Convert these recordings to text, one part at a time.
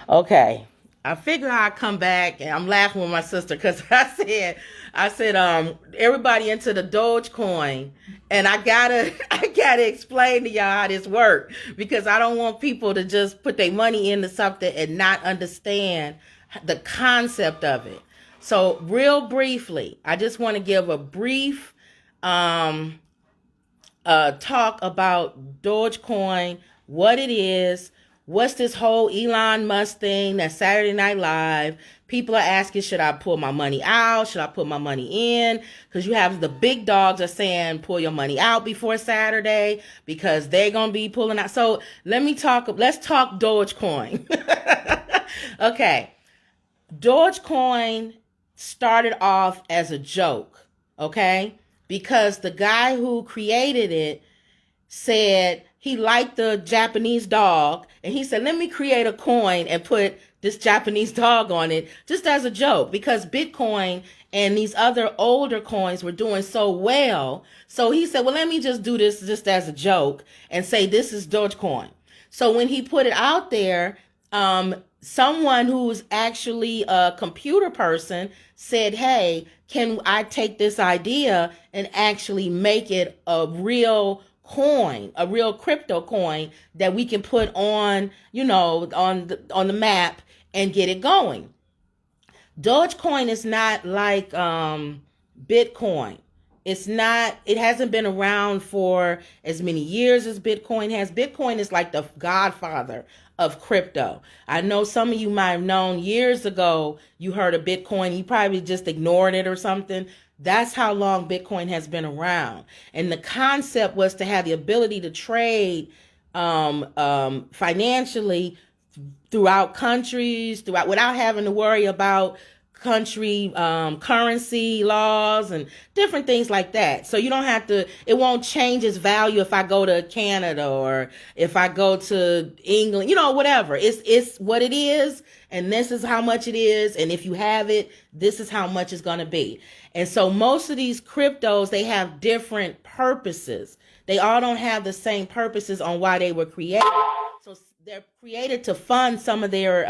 Okay. I figured I'd come back and I'm laughing with my sister because I said, everybody into the Dogecoin, and I gotta, I gotta explain to y'all how this works because I don't want people to just put their money into something and not understand the concept of it. So, real briefly, I just want to give a brief, um, talk about Dogecoin, what it is, what's this whole Elon Musk thing, that Saturday Night Live. People are asking, should I pull my money out? Should I put my money in? Because you have the big dogs are saying, pull your money out before Saturday because they're going to be pulling out. So let's talk Dogecoin. Okay. Dogecoin started off as a joke, okay? Because the guy who created it said he liked the Japanese dog, and he said, let me create a coin and put this Japanese dog on it just as a joke because Bitcoin and these other older coins were doing so well. So he said, well, let me just do this just as a joke and say this is Dogecoin. So when he put it out there, someone who's actually a computer person said, hey, can I take this idea and actually make it a real coin, a real crypto coin that we can put on, on the map and get it going. Dogecoin is not like Bitcoin. It hasn't been around for as many years as Bitcoin has. Bitcoin is like the godfather of crypto. I know some of you might have known years ago, you heard of Bitcoin, you probably just ignored it or something. That's how long Bitcoin has been around. And the concept was to have the ability to trade financially throughout countries, without having to worry about country currency laws and different things like that. So you don't have to, it won't change its value if I go to Canada or if I go to England, whatever. It's what it is, and this is how much it is, and if you have it, this is how much it's going to be. And so most of these cryptos, they have different purposes. They all don't have the same purposes on why they were created. So they're created to fund some of their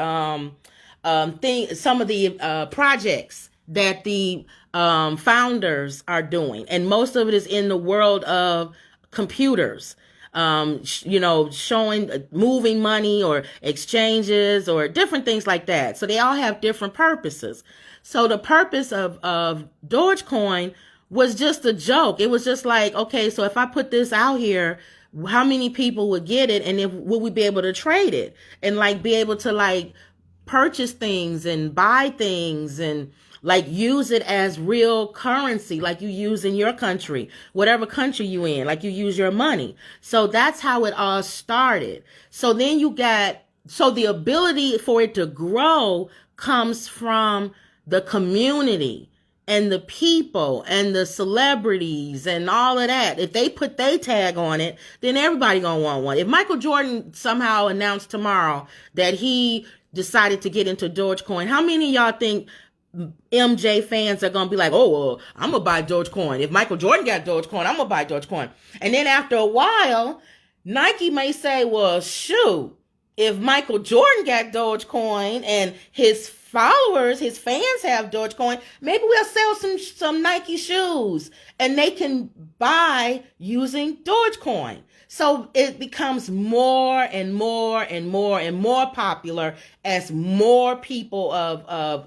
some of the projects that the founders are doing, and most of it is in the world of computers. Showing moving money or exchanges or different things like that. So they all have different purposes. So the purpose of Dogecoin was just a joke. It was just like, okay, so if I put this out here, how many people would get it, and would we be able to trade it and like be able to like purchase things and buy things and like use it as real currency like you use in your country, whatever country you in, like you use your money. So that's how it all started. So then so the ability for it to grow comes from the community and the people and the celebrities and all of that. If they put their tag on it, then everybody gonna want one. If Michael Jordan somehow announced tomorrow that he decided to get into Dogecoin, how many of y'all think MJ fans are gonna be like, oh, well, I'm gonna buy Dogecoin. If Michael Jordan got Dogecoin, I'm gonna buy Dogecoin. And then after a while, Nike may say, well, shoot, if Michael Jordan got Dogecoin and his followers, his fans have Dogecoin, maybe we'll sell some Nike shoes and they can buy using Dogecoin. So it becomes more and more and more and more popular as more people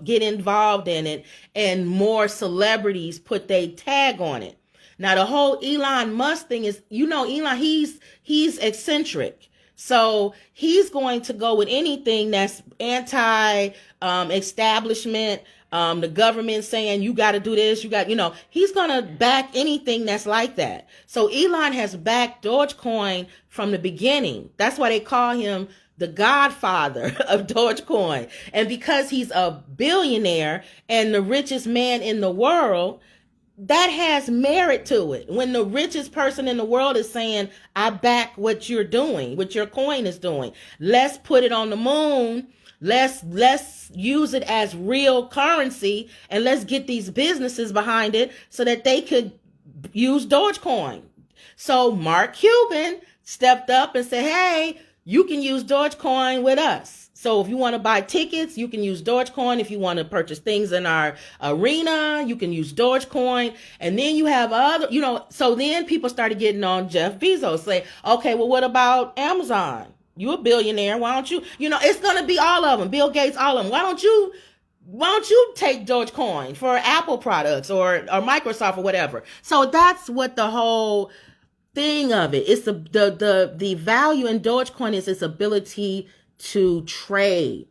get involved in it and more celebrities put their tag on it. Now the whole Elon Musk thing is, Elon, he's eccentric. So he's going to go with anything that's anti-establishment, the government saying you got to do this, he's going to back anything that's like that. So Elon has backed Dogecoin from the beginning. That's why they call him the godfather of Dogecoin. And because he's a billionaire and the richest man in the world, that has merit to it. When the richest person in the world is saying, I back what you're doing, what your coin is doing. Let's put it on the moon. Let's use it as real currency, and let's get these businesses behind it so that they could use Dogecoin. So Mark Cuban stepped up and said, hey, you can use Dogecoin with us. So if you want to buy tickets, you can use Dogecoin. If you want to purchase things in our arena, you can use Dogecoin. And then you have other, so then people started getting on Jeff Bezos, say, okay, well, what about Amazon? You're a billionaire. Why don't you, it's going to be all of them, Bill Gates, all of them. Why don't you take Dogecoin for Apple products or Microsoft or whatever? So that's what the whole thing of it. It's the value in Dogecoin is its ability to trade.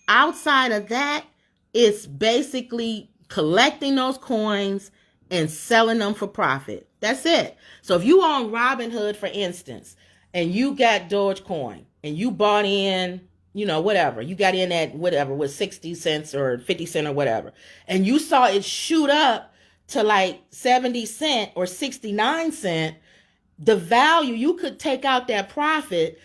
Outside of that, it's basically collecting those coins and selling them for profit. That's it. So if you on Robinhood, for instance, and you got Dogecoin and you bought in, whatever, you got in at whatever with 60 cents or 50 cents or whatever, and you saw it shoot up to like 70 cents or 69 cents, the value, you could take out that profit,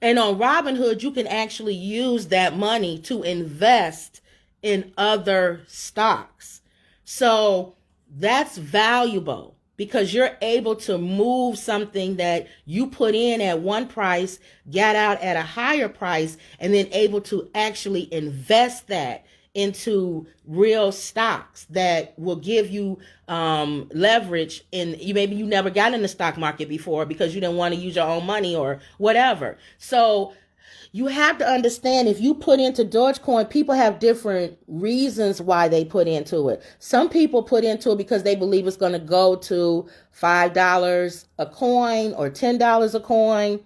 and on Robinhood, you can actually use that money to invest in other stocks. So that's valuable because you're able to move something that you put in at one price, get out at a higher price, and then able to actually invest that into real stocks that will give you leverage. And maybe you never got in the stock market before because you didn't want to use your own money or whatever. So you have to understand, if you put into Dogecoin, people have different reasons why they put into it. Some people put into it because they believe it's going to go to $5 a coin or $10 a coin.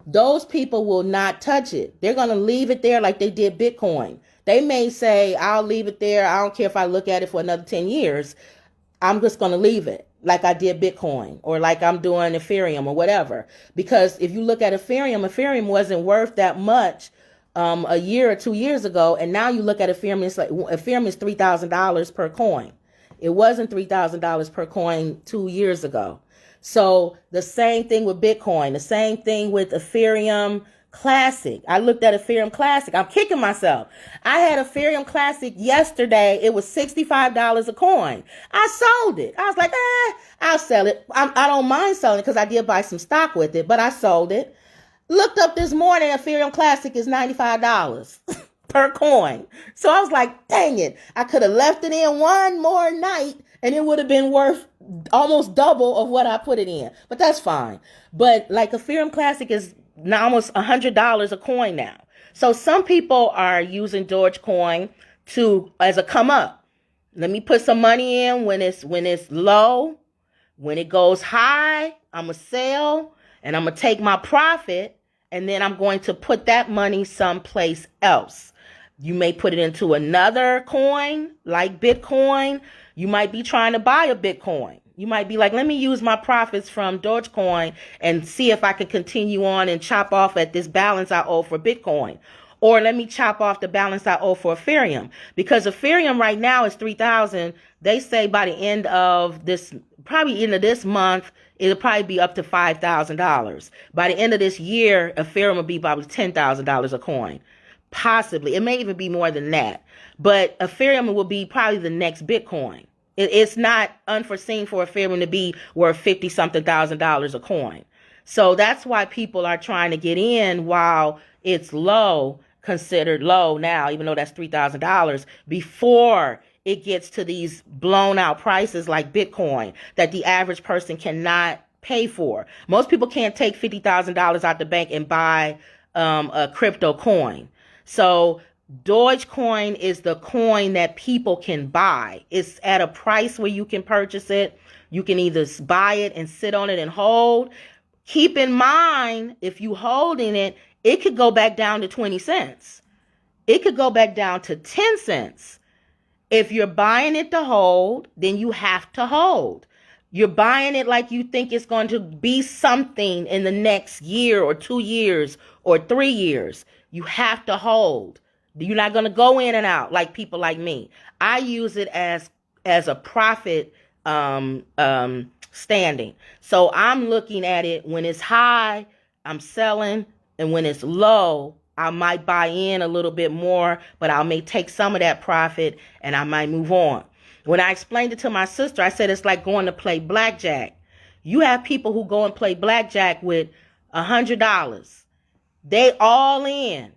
Those people will not touch it. They're going to leave it there like they did Bitcoin. They may say, I'll leave it there. I don't care if I look at it for another 10 years. I'm just going to leave it like I did Bitcoin or like I'm doing Ethereum or whatever. Because if you look at Ethereum wasn't worth that much a year or 2 years ago. And now you look at Ethereum, it's like Ethereum is $3,000 per coin. It wasn't $3,000 per coin 2 years ago. So the same thing with Bitcoin, the same thing with Ethereum Classic. I looked at Ethereum Classic. I'm kicking myself. I had Ethereum Classic yesterday. It was $65 a coin. I sold it. I was like, I'll sell it. I don't mind selling it because I did buy some stock with it, but I sold it. Looked up this morning, Ethereum Classic is $95 per coin. So I was like, dang it. I could have left it in one more night and it would have been worth almost double of what I put it in. But that's fine. But like Ethereum Classic is now almost $100 a coin now. So some people are using Dogecoin as a come up. Let me put some money in when it's low. When it goes high, I'm going to sell and I'm going to take my profit, and then I'm going to put that money someplace else. You may put it into another coin like Bitcoin. You might be trying to buy a Bitcoin. You might be like, let me use my profits from Dogecoin and see if I can continue on and chop off at this balance I owe for Bitcoin. Or let me chop off the balance I owe for Ethereum. Because Ethereum right now is 3,000. They say by the end of this, probably end of this month, it'll probably be up to $5,000. By the end of this year, Ethereum will be probably $10,000 a coin. Possibly. It may even be more than that. But Ethereum will be probably the next Bitcoin. It's not unforeseen for Ethereum to be worth 50-something thousand dollars a coin. So that's why people are trying to get in while it's low, considered low now, even though that's $3,000, before it gets to these blown out prices like Bitcoin that the average person cannot pay for. Most people can't take $50,000 out the bank and buy a crypto coin. So Dogecoin is the coin that people can buy. It's at a price where you can purchase it. You can either buy it and sit on it and hold. Keep in mind, if you holding it, it could go back down to 20 cents. It could go back down to 10 cents. If you're buying it to hold, then you have to hold. You're buying it like you think it's going to be something in the next year or 2 years or 3 years. You have to hold. You're not going to go in and out like people like me. I use it as a profit standing. So I'm looking at it when it's high, I'm selling, and when it's low, I might buy in a little bit more, but I may take some of that profit and I might move on. When I explained it to my sister, I said it's like going to play blackjack. You have people who go and play blackjack with $100. They all in.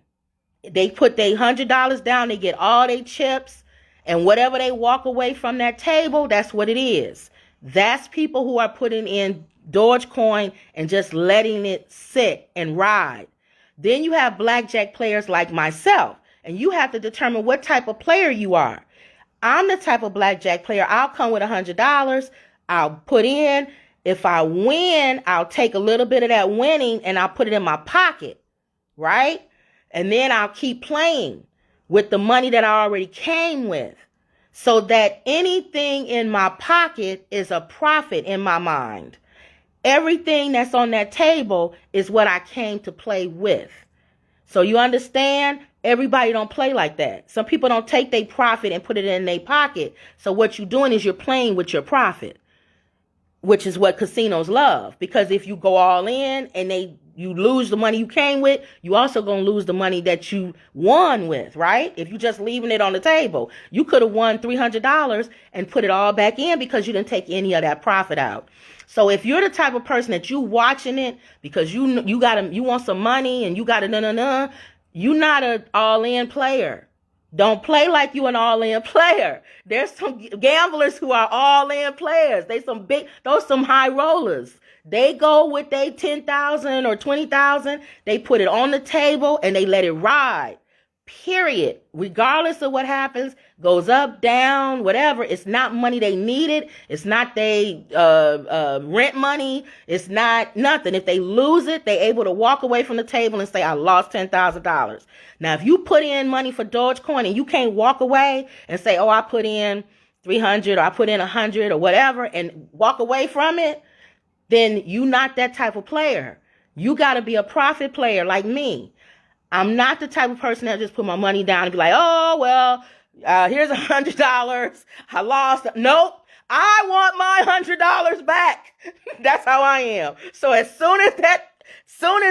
They put their $100 down. They get all their chips, and whatever they walk away from that table, that's what it is. That's people who are putting in Dogecoin and just letting it sit and ride. Then you have blackjack players like myself, and you have to determine what type of player you are. I'm the type of blackjack player. I'll come with $100. I'll put in. If I win, I'll take a little bit of that winning and I'll put it in my pocket, right? And then I'll keep playing with the money that I already came with, so that anything in my pocket is a profit in my mind. Everything that's on that table is what I came to play with. So you understand? Everybody don't play like that. Some people don't take their profit and put it in their pocket. So what you're doing is you're playing with your profit, which is what casinos love. Because if you go all in and you lose the money you came with, you also going to lose the money that you won with, right? If you just leaving it on the table, you could have won $300 and put it all back in because you didn't take any of that profit out. So if you're the type of person that you watching it because you want some money and you got a you're not an all-in player. Don't play like you an all-in player. There's some gamblers who are all-in players. Those some high rollers. They go with their 10,000 or 20,000. They put it on the table and they let it ride. Period. Regardless of what happens, goes up, down, whatever. It's not money they needed. It's not they rent money. It's not nothing. If they lose it, they're able to walk away from the table and say, I lost $10,000. Now, if you put in money for Dogecoin and you can't walk away and say, oh, I put in 300 or I put in 100 or whatever and walk away from it, then you're not that type of player. You got to be a profit player like me. I'm not the type of person that just put my money down and be like, oh, well, here's $100. I lost. Nope. I want my $100 back. That's how I am. So as soon as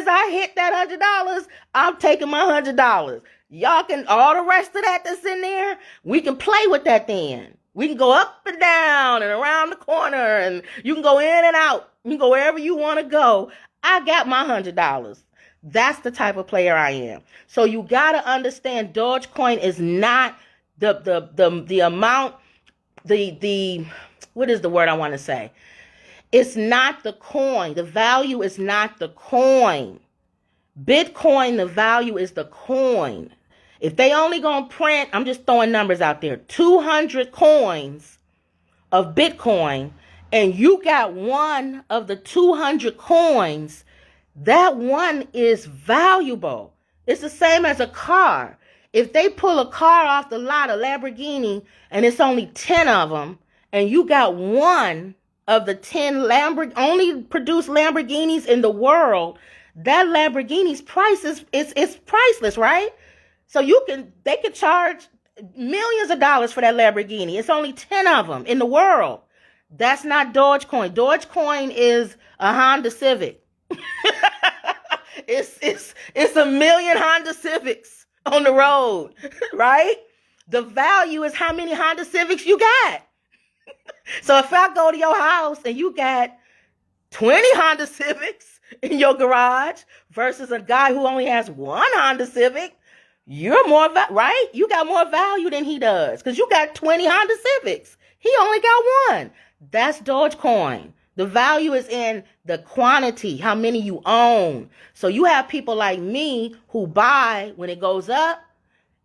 I hit that $100, I'm taking my $100. Y'all can, all the rest of that that's in there, we can play with that then. We can go up and down and around the corner, and you can go in and out. You can go wherever you want to go. I got my $100. That's the type of player I am. So you got to understand Dogecoin is not the amount, what is the word I want to say? It's not the coin. The value is not the coin. Bitcoin, the value is the coin. If they only going to print, I'm just throwing numbers out there, 200 coins of Bitcoin, and you got one of the 200 coins, that one is valuable. It's the same as a car. If they pull a car off the lot, a Lamborghini, and it's only 10 of them, and you got one of the 10 only produced Lamborghinis in the world, that Lamborghini's price is priceless, right? So they could charge millions of dollars for that Lamborghini. It's only 10 of them in the world. That's not Dogecoin. Dogecoin is a Honda Civic. It's a million Honda Civics on the road, right? The value is how many Honda Civics you got. So if I go to your house and you got 20 Honda Civics in your garage versus a guy who only has one Honda Civic, you're more, right? You got more value than he does because you got 20 Honda Civics. He only got one. That's Dogecoin. The value is in the quantity, how many you own. So you have people like me who buy when it goes up,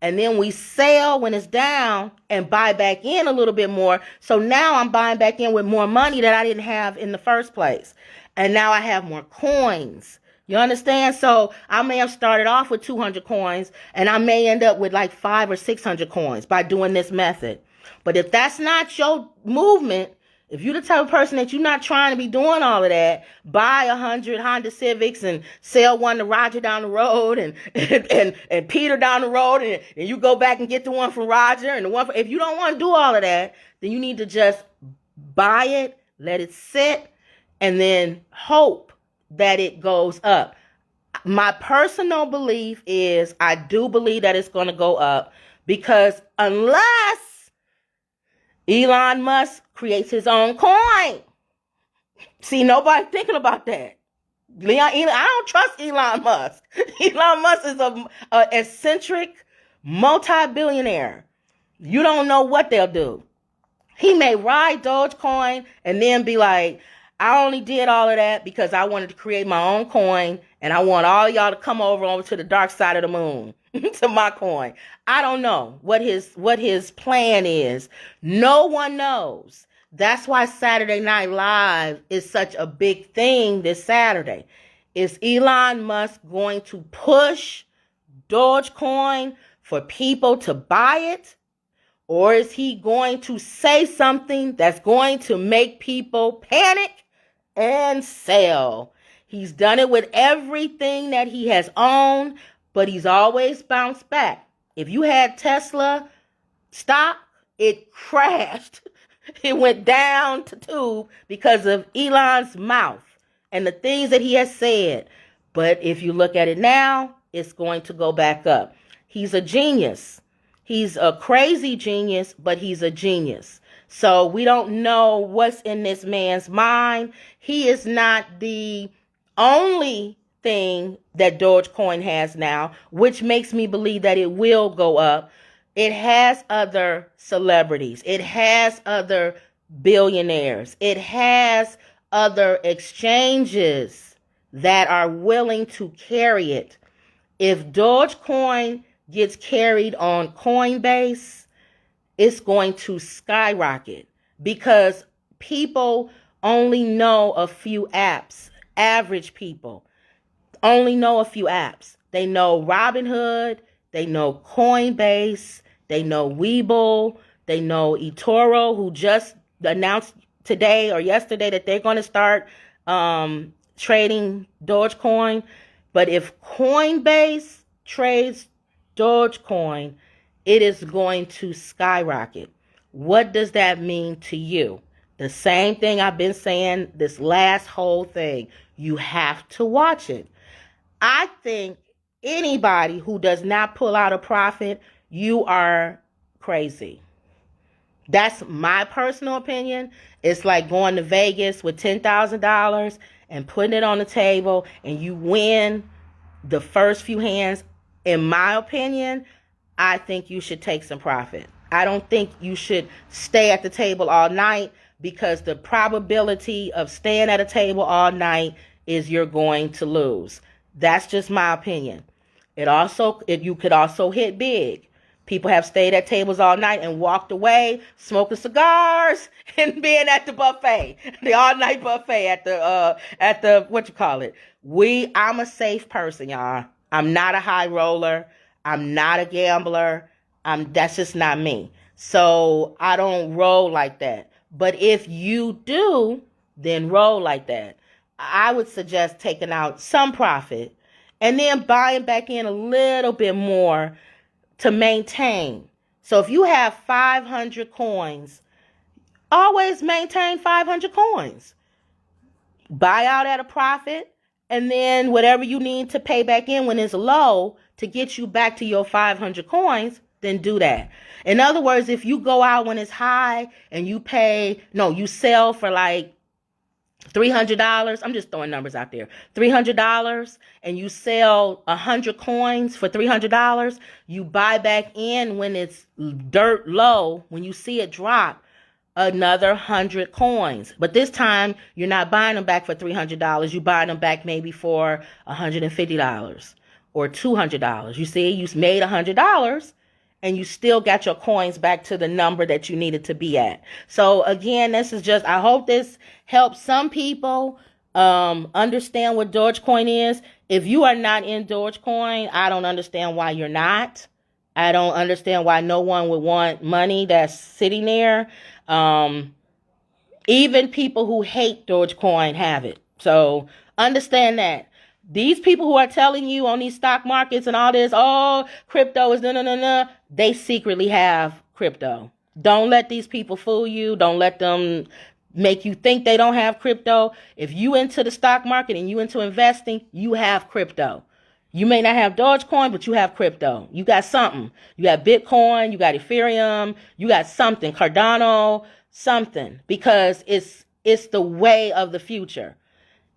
and then we sell when it's down and buy back in a little bit more. So now I'm buying back in with more money that I didn't have in the first place. And now I have more coins. You understand? So I may have started off with 200 coins and I may end up with like 500 or 600 coins by doing this method. But if that's not your movement, if you're the type of person that you're not trying to be doing all of that, buy 100 Honda Civics and sell one to Roger down the road and Peter down the road, and you go back and get the one from Roger and the one if you don't want to do all of that, then you need to just buy it, let it sit, and then hope that it goes up. My personal belief is I do believe that it's going to go up because unless Elon Musk creates his own coin. See, nobody thinking about that. I don't trust Elon Musk. Elon Musk is a eccentric multi-billionaire. You don't know what they'll do. He may ride Dogecoin and then be like, I only did all of that because I wanted to create my own coin and I want all y'all to come over to the dark side of the moon to my coin. I don't know what his plan is. No one knows. That's why Saturday Night Live is such a big thing this Saturday. Is Elon Musk going to push Dogecoin for people to buy it? Or is he going to say something that's going to make people panic and sell? He's done it with everything that he has owned, but he's always bounced back. If you had Tesla stock, it crashed. It went down to tube because of Elon's mouth and the things that he has said. But if you look at it now, it's going to go back up. He's a genius. He's a crazy genius, but he's a genius. So we don't know what's in this man's mind. He is not the only thing that Dogecoin has now, which makes me believe that it will go up. It has other celebrities. It has other billionaires. It has other exchanges that are willing to carry it. If Dogecoin gets carried on Coinbase, it's going to skyrocket because people only know a few apps. Average people only know a few apps. They know Robinhood, they know Coinbase, they know Webull, they know eToro, who just announced today or yesterday that they're going to start trading Dogecoin. But if Coinbase trades Dogecoin, it is going to skyrocket. What does that mean to you? The same thing I've been saying this last whole thing. You have to watch it. I think anybody who does not pull out a profit, you are crazy. That's my personal opinion. It's like going to Vegas with $10,000 and putting it on the table and you win the first few hands. In my opinion, I think you should take some profit. I don't think you should stay at the table all night because the probability of staying at a table all night is you're going to lose. That's just my opinion. You could also hit big. People have stayed at tables all night and walked away smoking cigars and being at the buffet, the all night buffet at the what you call it. I'm a safe person, y'all. I'm not a high roller. I'm not a gambler. That's just not me. So I don't roll like that. But if you do, then roll like that. I would suggest taking out some profit and then buying back in a little bit more to maintain. So if you have 500 coins, always maintain 500 coins. Buy out at a profit, and then whatever you need to pay back in when it's low to get you back to your 500 coins, then do that. In other words, if you go out when it's high and you sell for like $300, I'm just throwing numbers out there, $300, and you sell 100 coins for $300, you buy back in when it's dirt low, when you see it drop, another 100 coins. But this time, you're not buying them back for $300. You're buying them back maybe for $150 or $200. You see, you made $100 and you still got your coins back to the number that you needed to be at. So again, I hope this helps some people understand what Dogecoin is. If you are not in Dogecoin, I don't understand why you're not. I don't understand why no one would want money that's sitting there. Even people who hate Dogecoin have it. So understand that. These people who are telling you on these stock markets and all this, crypto is no, they secretly have crypto. Don't let these people fool you. Don't let them make you think they don't have crypto. If you into the stock market and you into investing, you have crypto. You may not have Dogecoin, but you have crypto. You got something. You got Bitcoin, you got Ethereum, you got something, Cardano, something, because it's the way of the future.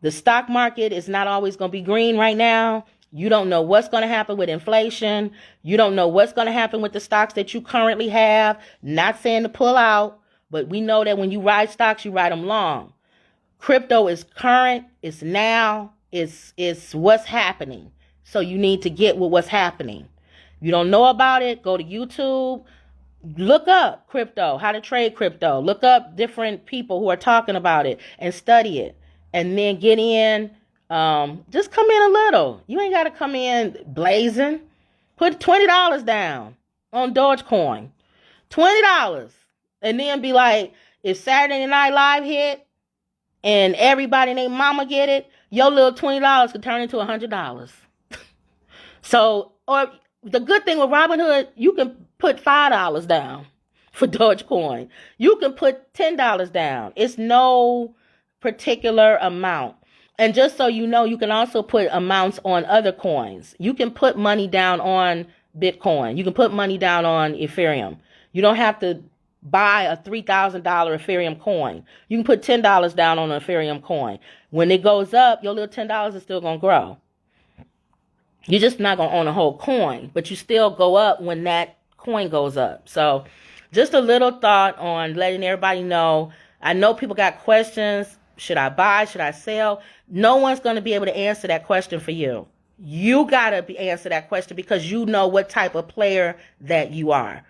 The stock market is not always going to be green right now. You don't know what's going to happen with inflation. You don't know what's going to happen with the stocks that you currently have. Not saying to pull out, but we know that when you ride stocks, you ride them long. Crypto is current. It's now. It's what's happening. So you need to get with what's happening. You don't know about it, go to YouTube. Look up crypto, how to trade crypto. Look up different people who are talking about it and study it. And then get in. Just come in a little. You ain't got to come in blazing. Put $20 down on Dogecoin. $20. And then be like, if Saturday Night Live hit and everybody and their mama get it, your little $20 could turn into $100. So, or the good thing with Robinhood, you can put $5 down for Dogecoin. You can put $10 down. It's no particular amount. And just so you know, you can also put amounts on other coins. You can put money down on Bitcoin. You can put money down on Ethereum. You don't have to buy a $3,000 Ethereum coin. You can put $10 down on an Ethereum coin. When it goes up, your little $10 is still going to grow. You're just not going to own a whole coin, but you still go up when that coin goes up. So just a little thought on letting everybody know. I know people got questions. Should I buy? Should I sell? No one's going to be able to answer that question for you. You got to answer that question because you know what type of player that you are.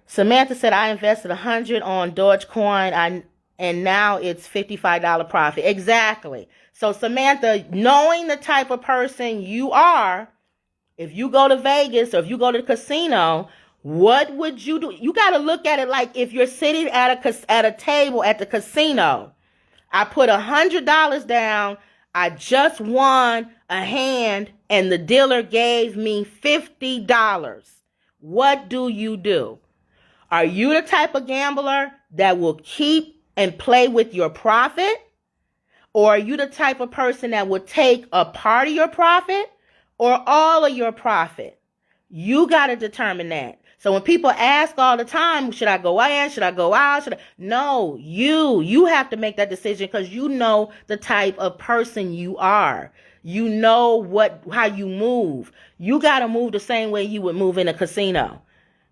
Samantha said, I invested $100 on Dogecoin and now it's $55 profit. Exactly. So Samantha, knowing the type of person you are, if you go to Vegas or if you go to the casino, what would you do? You got to look at it like if you're sitting at a table at the casino. I put $100 down. I just won a hand and the dealer gave me $50. What do you do? Are you the type of gambler that will keep and play with your profit? Or are you the type of person that will take a part of your profit or all of your profit? You got to determine that. So when people ask all the time, should I go in? Should I go out? No, you have to make that decision because you know the type of person you are. You know how you move. You got to move the same way you would move in a casino.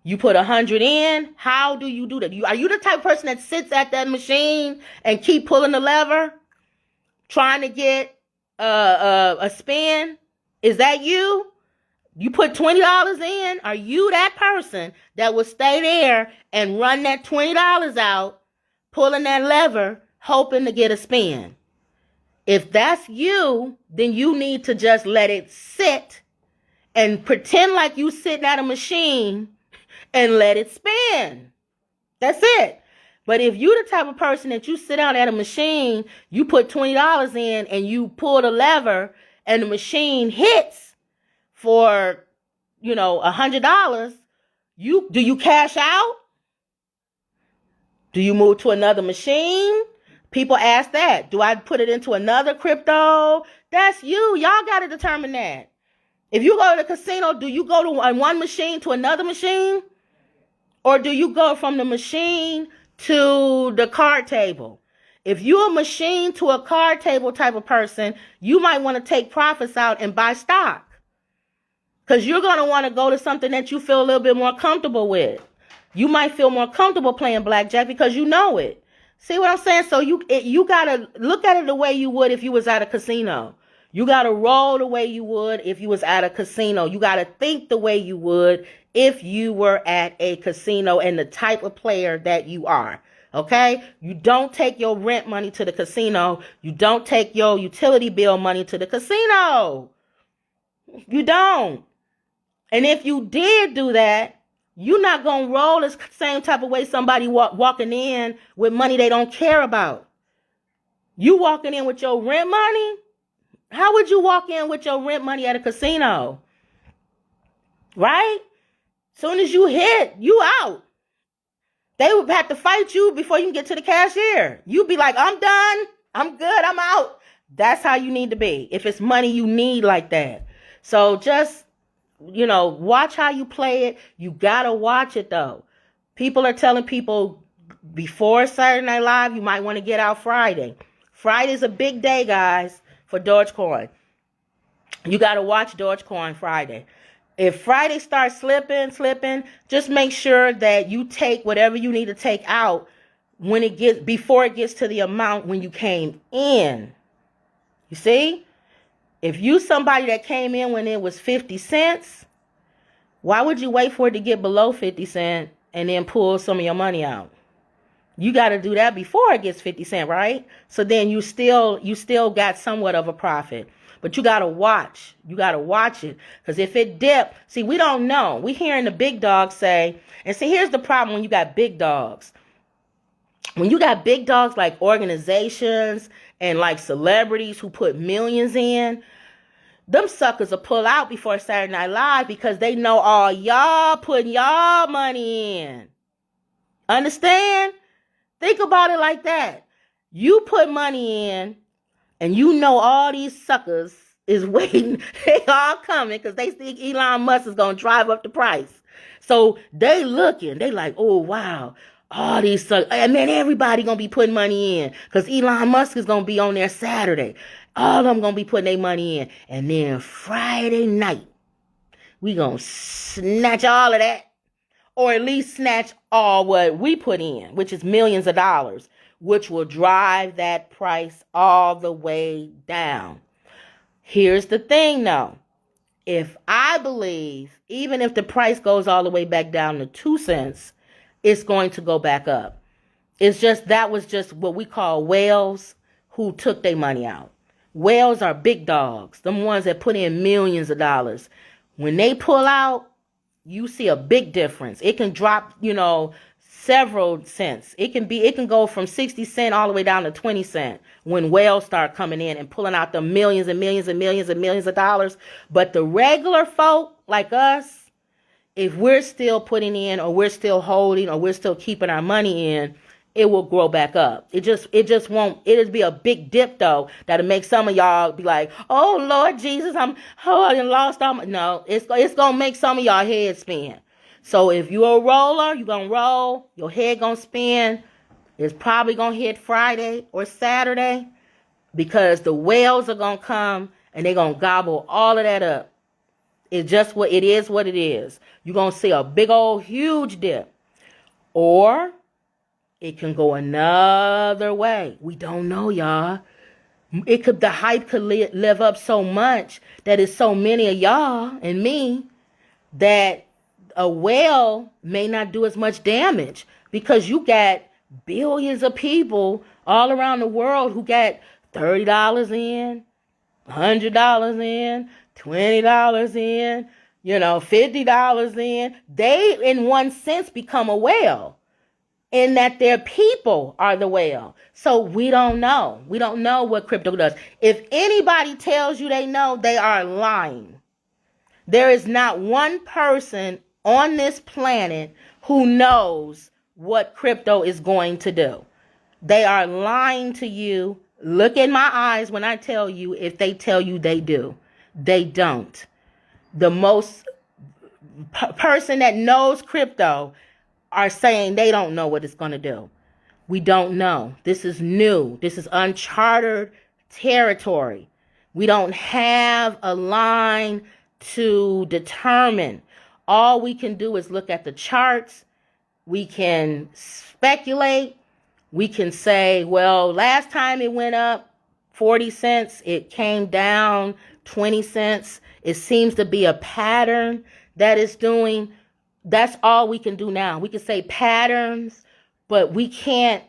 You put 100 in. How do you do that? Are you the type of person that sits at that machine and keep pulling the lever, trying to get a spin? Is that you? You put $20 in. Are you that person that will stay there and run that $20 out, pulling that lever, hoping to get a spin? If that's you, then you need to just let it sit and pretend like you sitting at a machine and let it spin. That's it. But if you the type of person that you sit down at a machine, you put $20 in and you pull the lever and the machine hits for, $100, do you cash out? Do you move to another machine? People ask that. Do I put it into another crypto? That's you. Y'all got to determine that. If you go to the casino, do you go to one machine to another machine? Or do you go from the machine to the card table? If you're a machine to a card table type of person, you might want to take profits out and buy stock. Because you're going to want to go to something that you feel a little bit more comfortable with. You might feel more comfortable playing blackjack because you know it. See what I'm saying? So you got to look at it the way you would if you was at a casino. You got to roll the way you would if you was at a casino. You got to think the way you would if you were at a casino and the type of player that you are. Okay? You don't take your rent money to the casino. You don't take your utility bill money to the casino. You don't. And if you did do that, you're not going to roll the same type of way somebody walking in with money they don't care about. You walking in with your rent money? How would you walk in with your rent money at a casino? Right? Soon as you hit, you out. They would have to fight you before you can get to the cashier. You'd be like, I'm done. I'm good. I'm out. That's how you need to be. If it's money you need like that. So just, watch how you play it. You got to watch it, though. People are telling people before Saturday Night Live, you might want to get out Friday. Friday's a big day, guys, for Dogecoin. You got to watch Dogecoin Friday. If Friday starts slipping, just make sure that you take whatever you need to take out before it gets to the amount when you came in. You see? If you somebody that came in when it was 50 cents, why would you wait for it to get below 50 cents and then pull some of your money out? You got to do that before it gets 50 cents, right? So then you still got somewhat of a profit. But you got to watch. You got to watch it. Because if it dip, see, we don't know. We hearing the big dogs say, and see, here's the problem when you got big dogs. When you got big dogs like organizations and like celebrities who put millions in, them suckers will pull out before Saturday Night Live because they know all y'all putting y'all money in. Understand? Think about it like that. You put money in, and you know all these suckers is waiting. They all coming because they think Elon Musk is going to drive up the price. So they looking. They like, oh, wow. All these suckers. And man, everybody going to be putting money in because Elon Musk is going to be on there Saturday. All of them going to be putting their money in. And then Friday night, we going to snatch all of that. Or at least snatch all what we put in, which is millions of dollars, which will drive that price all the way down. Here's the thing, though. If I believe, even if the price goes all the way back down to 2 cents, it's going to go back up. That was just what we call whales who took their money out. Whales are big dogs, them ones that put in millions of dollars. When they pull out, you see a big difference. It can drop, several cents. It can go from 60 cents all the way down to 20 cents when whales start coming in and pulling out the millions and millions and millions and millions of dollars. But the regular folk like us, if we're still putting in or we're still holding or we're still keeping our money in, it will grow back up. It just won't. It'll be a big dip though that'll make some of y'all be like, "Oh Lord Jesus, I lost all my." No, it's gonna make some of y'all head spin. So if you're a roller, you're gonna roll. Your head gonna spin. It's probably gonna hit Friday or Saturday because the whales are gonna come and they're gonna gobble all of that up. It's just what it is. What it is. You're gonna see a big old huge dip, or it can go another way. We don't know, y'all. The hype could live up so much that it's so many of y'all and me that a whale may not do as much damage because you got billions of people all around the world who got $30 in, $100 in, $20 in, $50 in. They, in one sense, become a whale. In that their people are the whale. So we don't know. We don't know what crypto does. If anybody tells you they know, they are lying. There is not one person on this planet who knows what crypto is going to do. They are lying to you. Look in my eyes when I tell you if they tell you they do. They don't. The most person that knows crypto are saying they don't know what it's going to do. We don't know. This is new. This is uncharted territory. We don't have a line to determine. All we can do is look at the charts. We can speculate. We can say, well, last time it went up 40 cents. It came down 20 cents. It seems to be a pattern that it's doing. That's all we can do now. We can say patterns, but we can't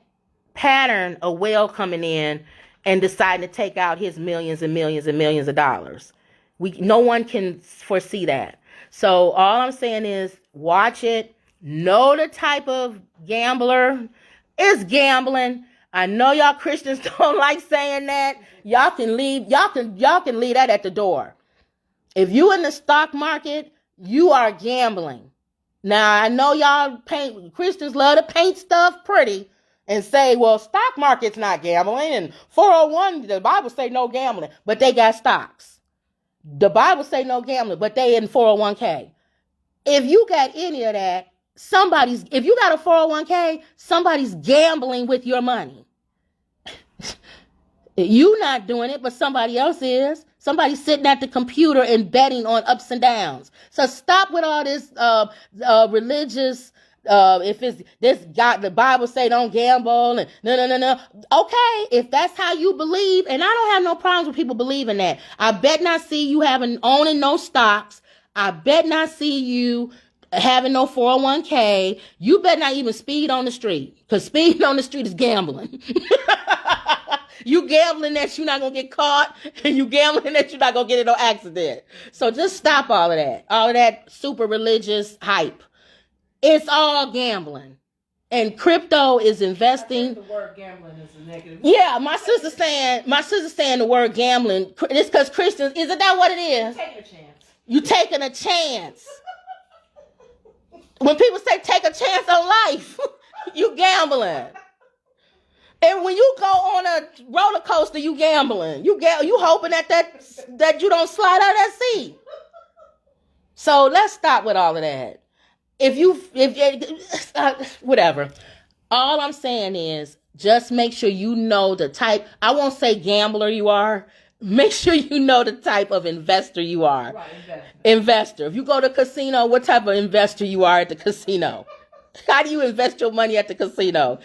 pattern a whale coming in and deciding to take out his millions and millions and millions of dollars. No one can foresee that. So all I'm saying is watch it. Know the type of gambler. It's gambling. I know y'all Christians don't like saying that. Y'all can leave that at the door. If you in the stock market, you are gambling. Now, I know Christians love to paint stuff pretty and say, well, stock market's not gambling and 401, the Bible say no gambling, but they got stocks. The Bible say no gambling, but they in 401k. If you got any of that, if you got a 401k, somebody's gambling with your money. You not doing it, but somebody else is. Somebody's sitting at the computer and betting on ups and downs. So stop with all this religious. If it's this God, the Bible say don't gamble and no. Okay, if that's how you believe, and I don't have no problems with people believing that. I bet not see you owning no stocks. I bet not see you having no 401k. You better not even speed on the street, because speeding on the street is gambling. You gambling that you're not going to get caught, and you gambling that you're not going to get in no accident. So just stop all of that. All of that super religious hype. It's all gambling. And crypto is investing. I think the word gambling is a negative. Yeah, my sister's saying the word gambling. It's because Christians, isn't that what it is? Take a chance. You taking a chance. When people say take a chance on life, you gambling. And when you go on a roller coaster, you gambling. You hoping that you don't slide out of that seat. So let's stop with all of that. Whatever. All I'm saying is just make sure you know the type. I won't say gambler you are. Make sure you know the type of investor you are. Right, investor. If you go to a casino, what type of investor you are at the casino? How do you invest your money at the casino?